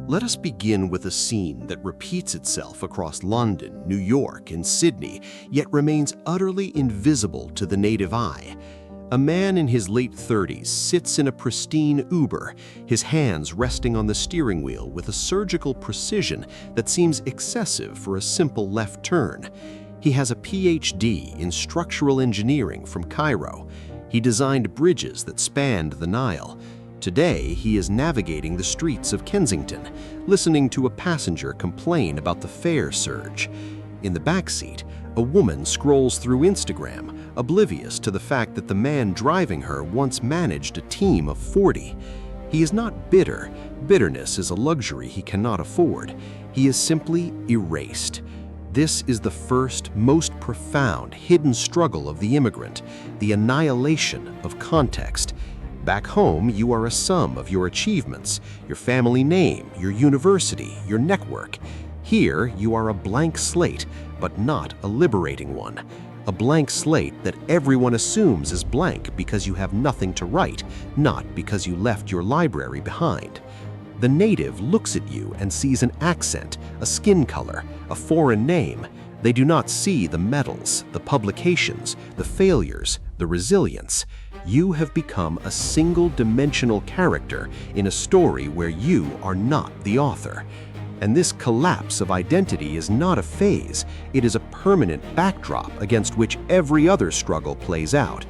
Let us begin with a scene that repeats itself across London, New York, and Sydney, yet remains utterly invisible to the native eye. A man in his late 30s sits in a pristine Uber, his hands resting on the steering wheel with a surgical precision that seems excessive for a simple left turn. He has a PhD in structural engineering from Cairo. He designed bridges that spanned the Nile. Today, he is navigating the streets of Kensington, listening to a passenger complain about the fare surge. In the backseat, a woman scrolls through Instagram, oblivious to the fact that the man driving her once managed a team of 40. He is not bitter. Bitterness is a luxury he cannot afford. He is simply erased. This is the first, most profound, hidden struggle of the immigrant, the annihilation of context. Back home, you are a sum of your achievements, your family name, your university, your network. Here, you are a blank slate, but not a liberating one. A blank slate that everyone assumes is blank because you have nothing to write, not because you left your library behind. The native looks at you and sees an accent, a skin color, a foreign name. They do not see the medals, the publications, the failures, the resilience. You have become a single-dimensional character in a story where you are not the author. And this collapse of identity is not a phase, it is a permanent backdrop against which every other struggle plays out.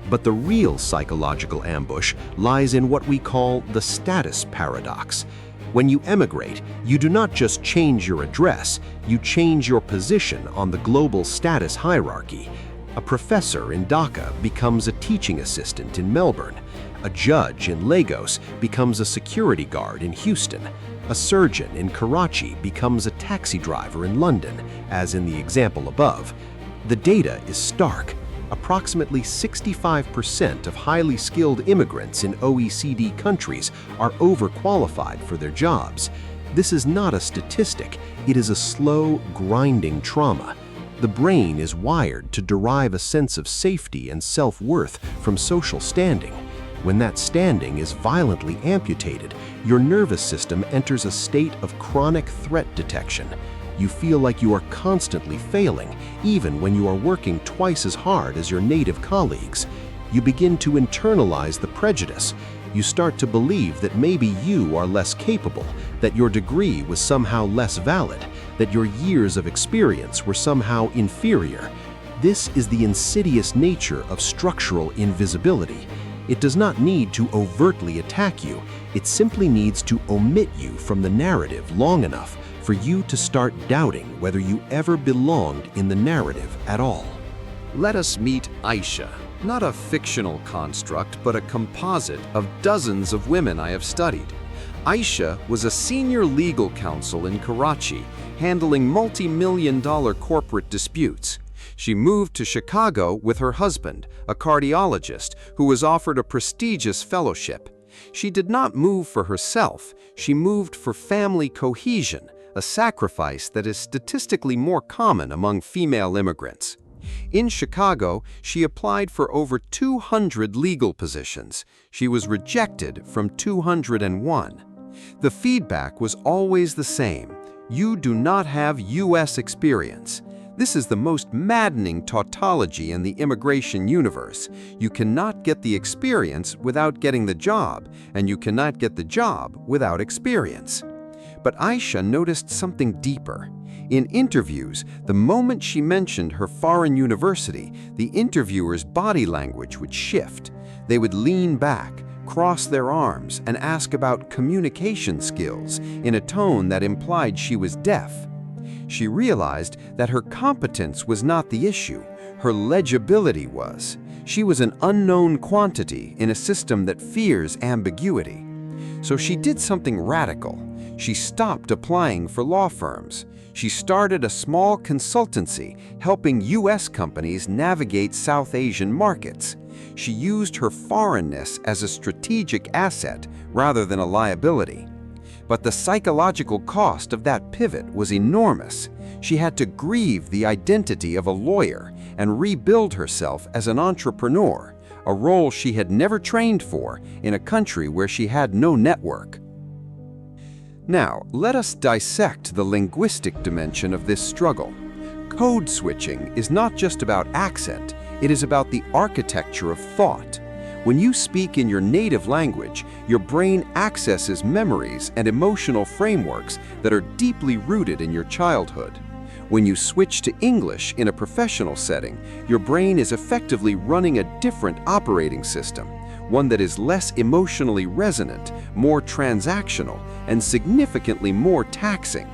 But the real psychological ambush lies in what we call the status paradox. When you emigrate, you do not just change your address, you change your position on the global status hierarchy. A professor in Dhaka becomes a teaching assistant in Melbourne. A judge in Lagos becomes a security guard in Houston. A surgeon in Karachi becomes a taxi driver in London, as in the example above. The data is stark. Approximately 65% of highly skilled immigrants in OECD countries are overqualified for their jobs. This is not a statistic, it is a slow, grinding trauma. The brain is wired to derive a sense of safety and self-worth from social standing. When that standing is violently amputated, your nervous system enters a state of chronic threat detection. You feel like you are constantly failing, even when you are working twice as hard as your native colleagues. You begin to internalize the prejudice. You start to believe that maybe you are less capable, that your degree was somehow less valid, that your years of experience were somehow inferior. This is the insidious nature of structural invisibility. It does not need to overtly attack you, it simply needs to omit you from the narrative long enough for you to start doubting whether you ever belonged in the narrative at all. Let us meet Aisha, not a fictional construct, but a composite of dozens of women I have studied. Aisha was a senior legal counsel in Karachi, handling multi-million-dollar corporate disputes. She moved to Chicago with her husband, a cardiologist who was offered a prestigious fellowship. She did not move for herself, she moved for family cohesion, a sacrifice that is statistically more common among female immigrants. In Chicago, she applied for over 200 legal positions. She was rejected from 201. The feedback was always the same: you do not have U.S. experience. This is the most maddening tautology in the immigration universe. You cannot get the experience without getting the job, and you cannot get the job without experience. But Aisha noticed something deeper. In interviews, the moment she mentioned her foreign university, the interviewer's body language would shift. They would lean back, cross their arms, and ask about communication skills in a tone that implied she was deaf. She realized that her competence was not the issue, her legibility was. She was an unknown quantity in a system that fears ambiguity. So she did something radical. She stopped applying for law firms. She started a small consultancy helping U.S. companies navigate South Asian markets. She used her foreignness as a strategic asset rather than a liability. But the psychological cost of that pivot was enormous. She had to grieve the identity of a lawyer and rebuild herself as an entrepreneur, a role she had never trained for in a country where she had no network. Now, let us dissect the linguistic dimension of this struggle. Code switching is not just about accent, it is about the architecture of thought. When you speak in your native language, your brain accesses memories and emotional frameworks that are deeply rooted in your childhood. When you switch to English in a professional setting, your brain is effectively running a different operating system, one that is less emotionally resonant, more transactional, and significantly more taxing.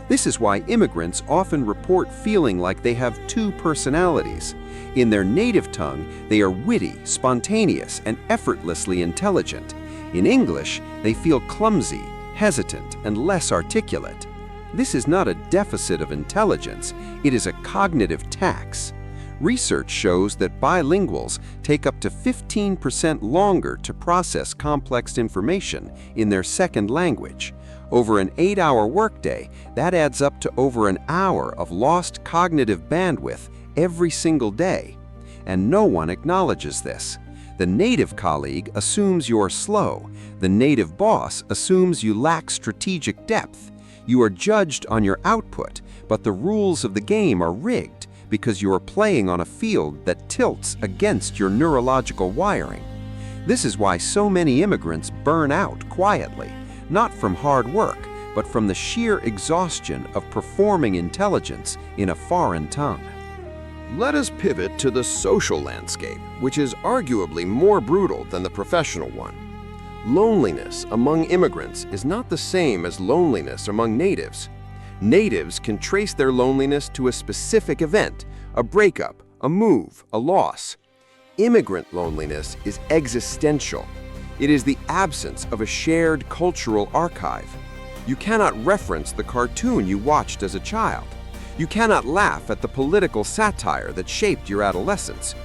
This is why immigrants often report feeling like they have two personalities. In their native tongue, they are witty, spontaneous, and effortlessly intelligent. In English, they feel clumsy, hesitant, and less articulate. This is not a deficit of intelligence, it is a cognitive tax. Research shows that bilinguals take up to 15% longer to process complex information in their second language. Over an 8-hour workday, that adds up to over an hour of lost cognitive bandwidth every single day. And no one acknowledges this. The native colleague assumes you're slow. The native boss assumes you lack strategic depth. You are judged on your output, but the rules of the game are rigged because you are playing on a field that tilts against your neurological wiring. This is why so many immigrants burn out quietly, not from hard work, but from the sheer exhaustion of performing intelligence in a foreign tongue. Let us pivot to the social landscape, which is arguably more brutal than the professional one. Loneliness among immigrants is not the same as loneliness among natives. Natives can trace their loneliness to a specific event, a breakup, a move, a loss. Immigrant loneliness is existential. It is the absence of a shared cultural archive. You cannot reference the cartoon you watched as a child. You cannot laugh at the political satire that shaped your adolescence.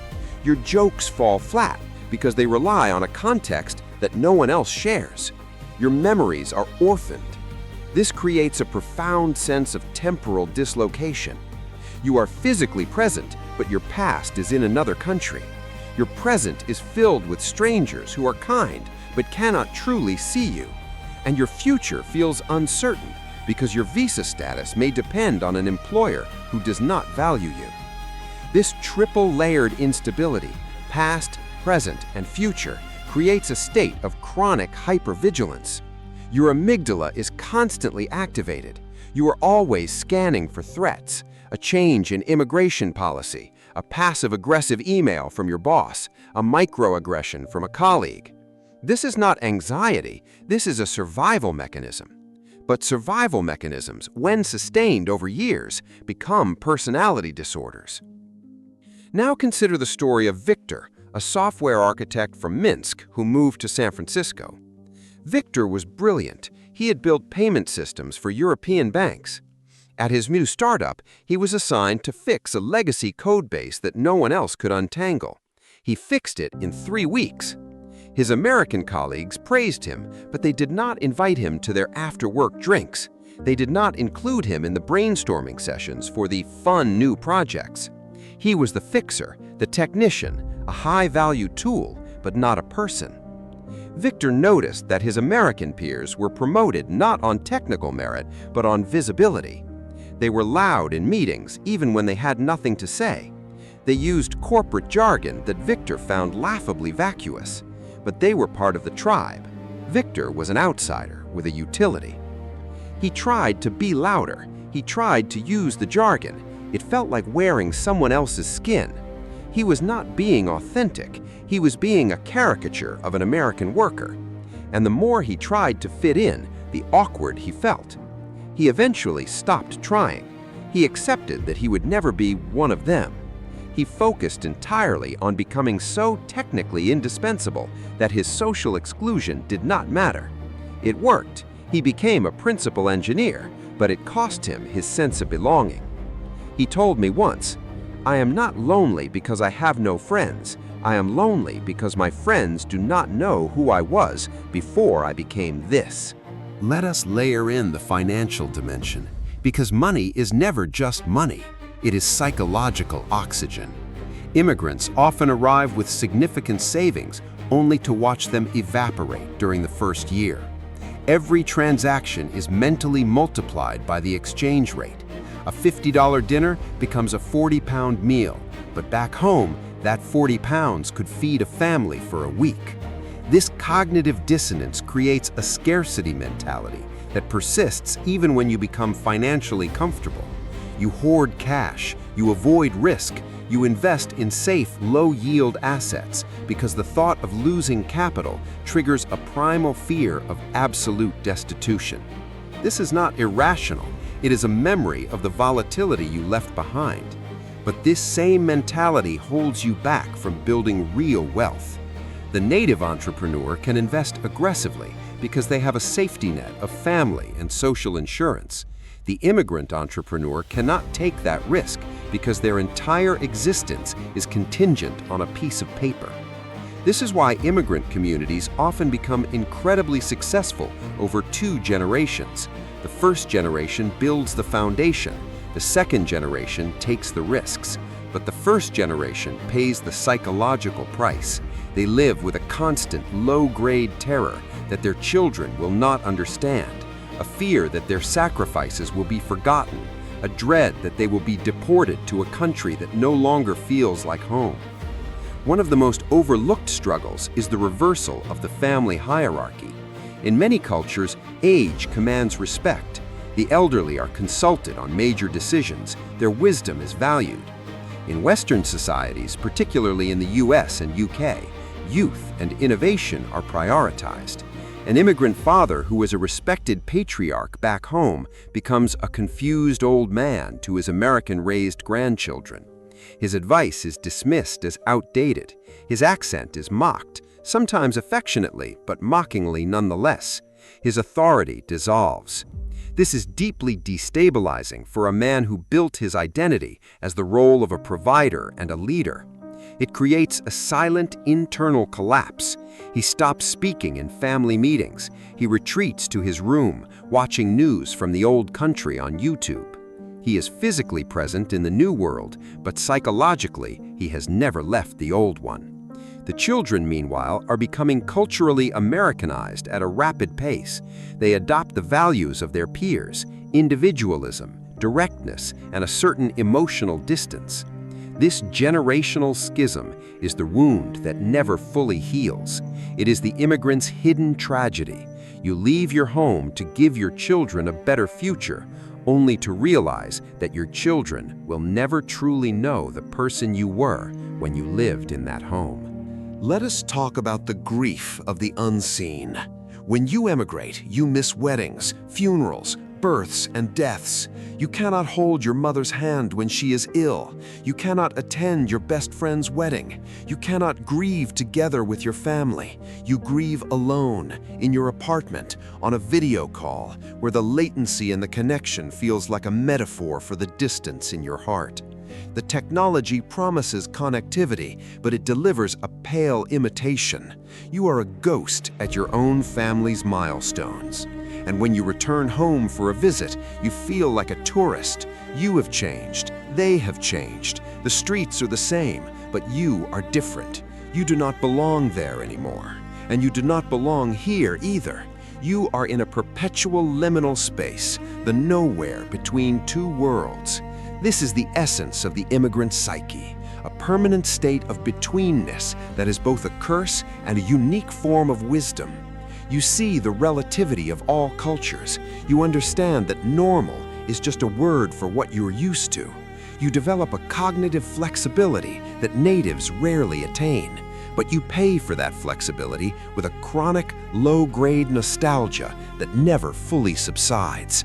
Your jokes fall flat because they rely on a context that no one else shares. Your memories are orphaned. This creates a profound sense of temporal dislocation. You are physically present, but your past is in another country. Your present is filled with strangers who are kind, but cannot truly see you. And your future feels uncertain because your visa status may depend on an employer who does not value you. This triple-layered instability, past, present, and future, creates a state of chronic hypervigilance. Your amygdala is constantly activated. You are always scanning for threats, a change in immigration policy, a passive-aggressive email from your boss, a microaggression from a colleague. This is not anxiety, this is a survival mechanism. But survival mechanisms, when sustained over years, become personality disorders. Now consider the story of Victor, a software architect from Minsk who moved to San Francisco. Victor was brilliant. He had built payment systems for European banks. At his new startup, he was assigned to fix a legacy code base that no one else could untangle. He fixed it in 3 weeks. His American colleagues praised him, but they did not invite him to their after-work drinks. They did not include him in the brainstorming sessions for the fun new projects. He was the fixer, the technician, a high-value tool, but not a person. Victor noticed that his American peers were promoted not on technical merit, but on visibility. They were loud in meetings, even when they had nothing to say. They used corporate jargon that Victor found laughably vacuous. But they were part of the tribe. Victor was an outsider with a utility. He tried to be louder. He tried to use the jargon. It felt like wearing someone else's skin. He was not being authentic. He was being a caricature of an American worker. And the more he tried to fit in, the awkward he felt. He eventually stopped trying. He accepted that he would never be one of them. He focused entirely on becoming so technically indispensable that his social exclusion did not matter. It worked. He became a principal engineer, but it cost him his sense of belonging. He told me once, "I am not lonely because I have no friends. I am lonely because my friends do not know who I was before I became this." Let us layer in the financial dimension, because money is never just money. It is psychological oxygen. Immigrants often arrive with significant savings only to watch them evaporate during the first year. Every transaction is mentally multiplied by the exchange rate. A $50 dinner becomes a 40-pound meal, but back home, that 40 pounds could feed a family for a week. This cognitive dissonance creates a scarcity mentality that persists even when you become financially comfortable. You hoard cash, you avoid risk, you invest in safe, low-yield assets because the thought of losing capital triggers a primal fear of absolute destitution. This is not irrational. It is a memory of the volatility you left behind. But this same mentality holds you back from building real wealth. The native entrepreneur can invest aggressively because they have a safety net of family and social insurance. The immigrant entrepreneur cannot take that risk because their entire existence is contingent on a piece of paper. This is why immigrant communities often become incredibly successful over 2 generations. The first generation builds the foundation. The second generation takes the risks. But the first generation pays the psychological price. They live with a constant low-grade terror that their children will not understand, a fear that their sacrifices will be forgotten, a dread that they will be deported to a country that no longer feels like home. One of the most overlooked struggles is the reversal of the family hierarchy. In many cultures, age commands respect. The elderly are consulted on major decisions. Their wisdom is valued. In Western societies, particularly in the US and UK, youth and innovation are prioritized. An immigrant father who is a respected patriarch back home becomes a confused old man to his American-raised grandchildren. His advice is dismissed as outdated. His accent is mocked, sometimes affectionately, but mockingly nonetheless. His authority dissolves. This is deeply destabilizing for a man who built his identity as the role of a provider and a leader. It creates a silent internal collapse. He stops speaking in family meetings. He retreats to his room, watching news from the old country on YouTube. He is physically present in the new world, but psychologically, he has never left the old one. The children, meanwhile, are becoming culturally Americanized at a rapid pace. They adopt the values of their peers, individualism, directness, and a certain emotional distance. This generational schism is the wound that never fully heals. It is the immigrant's hidden tragedy. You leave your home to give your children a better future, only to realize that your children will never truly know the person you were when you lived in that home. Let us talk about the grief of the unseen. When you emigrate, you miss weddings, funerals, births, and deaths. You cannot hold your mother's hand when she is ill. You cannot attend your best friend's wedding. You cannot grieve together with your family. You grieve alone, in your apartment, on a video call, where the latency in the connection feels like a metaphor for the distance in your heart. The technology promises connectivity, but it delivers a pale imitation. You are a ghost at your own family's milestones. And when you return home for a visit, you feel like a tourist. You have changed. They have changed. The streets are the same, but you are different. You do not belong there anymore. And you do not belong here either. You are in a perpetual liminal space, the nowhere between 2 worlds. This is the essence of the immigrant psyche, a permanent state of betweenness that is both a curse and a unique form of wisdom. You see the relativity of all cultures. You understand that normal is just a word for what you're used to. You develop a cognitive flexibility that natives rarely attain, but you pay for that flexibility with a chronic, low-grade nostalgia that never fully subsides.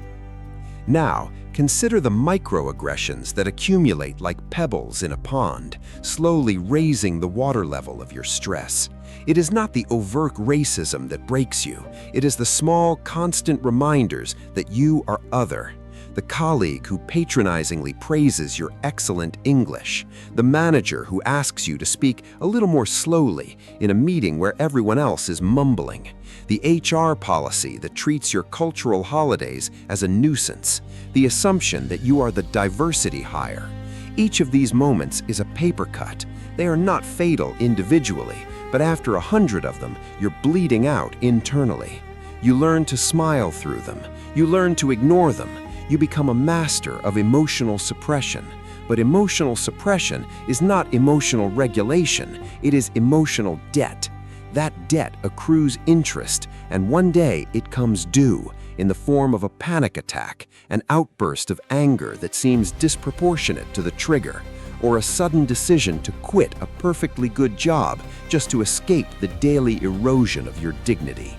Now, consider the microaggressions that accumulate like pebbles in a pond, slowly raising the water level of your stress. It is not the overt racism that breaks you. It is the small, constant reminders that you are other. The colleague who patronizingly praises your excellent English. The manager who asks you to speak a little more slowly in a meeting where everyone else is mumbling. The HR policy that treats your cultural holidays as a nuisance. The assumption that you are the diversity hire. Each of these moments is a paper cut. They are not fatal individually, but after 100 of them, you're bleeding out internally. You learn to smile through them. You learn to ignore them. You become a master of emotional suppression. But emotional suppression is not emotional regulation, it is emotional debt. That debt accrues interest, and one day it comes due in the form of a panic attack, an outburst of anger that seems disproportionate to the trigger, or a sudden decision to quit a perfectly good job just to escape the daily erosion of your dignity.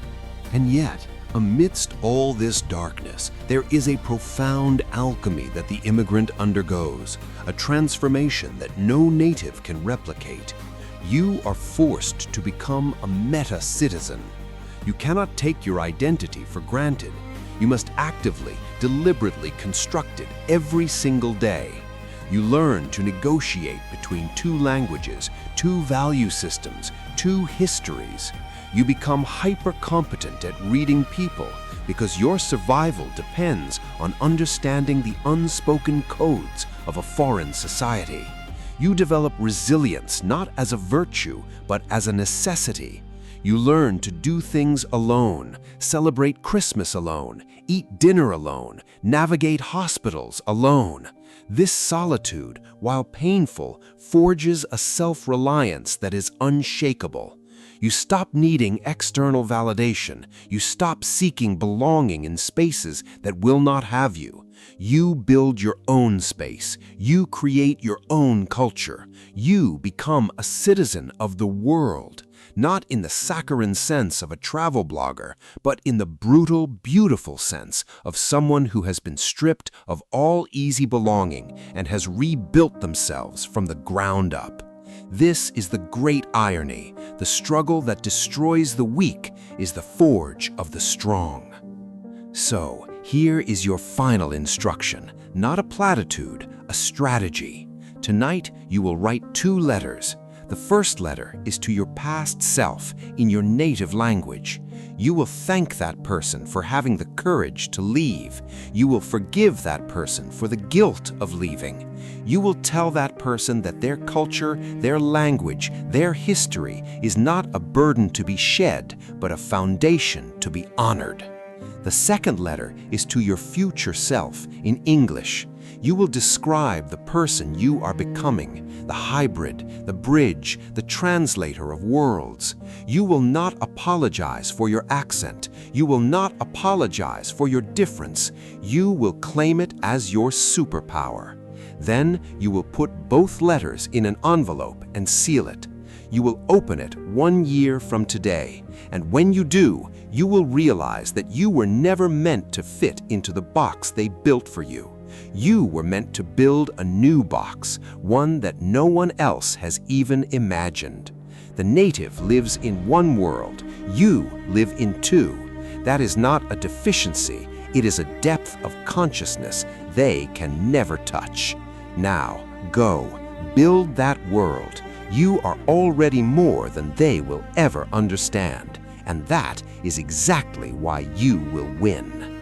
And yet, amidst all this darkness, there is a profound alchemy that the immigrant undergoes, a transformation that no native can replicate. You are forced to become a meta-citizen. You cannot take your identity for granted. You must actively, deliberately construct it every single day. You learn to negotiate between two languages, two value systems, two histories. You become hyper-competent at reading people because your survival depends on understanding the unspoken codes of a foreign society. You develop resilience not as a virtue, but as a necessity. You learn to do things alone, celebrate Christmas alone, eat dinner alone, navigate hospitals alone. This solitude, while painful, forges a self-reliance that is unshakable. You stop needing external validation. You stop seeking belonging in spaces that will not have you. You build your own space. You create your own culture. You become a citizen of the world, not in the saccharine sense of a travel blogger, but in the brutal, beautiful sense of someone who has been stripped of all easy belonging and has rebuilt themselves from the ground up. This is the great irony. The struggle that destroys the weak is the forge of the strong. So, here is your final instruction, not a platitude, a strategy. Tonight, you will write 2 letters. The first letter is to your past self in your native language. You will thank that person for having the courage to leave. You will forgive that person for the guilt of leaving. You will tell that person that their culture, their language, their history is not a burden to be shed, but a foundation to be honored. The second letter is to your future self in English. You will describe the person you are becoming, the hybrid, the bridge, the translator of worlds. You will not apologize for your accent. You will not apologize for your difference. You will claim it as your superpower. Then you will put both letters in an envelope and seal it. You will open it 1 year from today, and when you do, you will realize that you were never meant to fit into the box they built for you. You were meant to build a new box, one that no one else has even imagined. The native lives in one world, you live in 2. That is not a deficiency, it is a depth of consciousness they can never touch. Now, go, build that world. You are already more than they will ever understand, and that is exactly why you will win.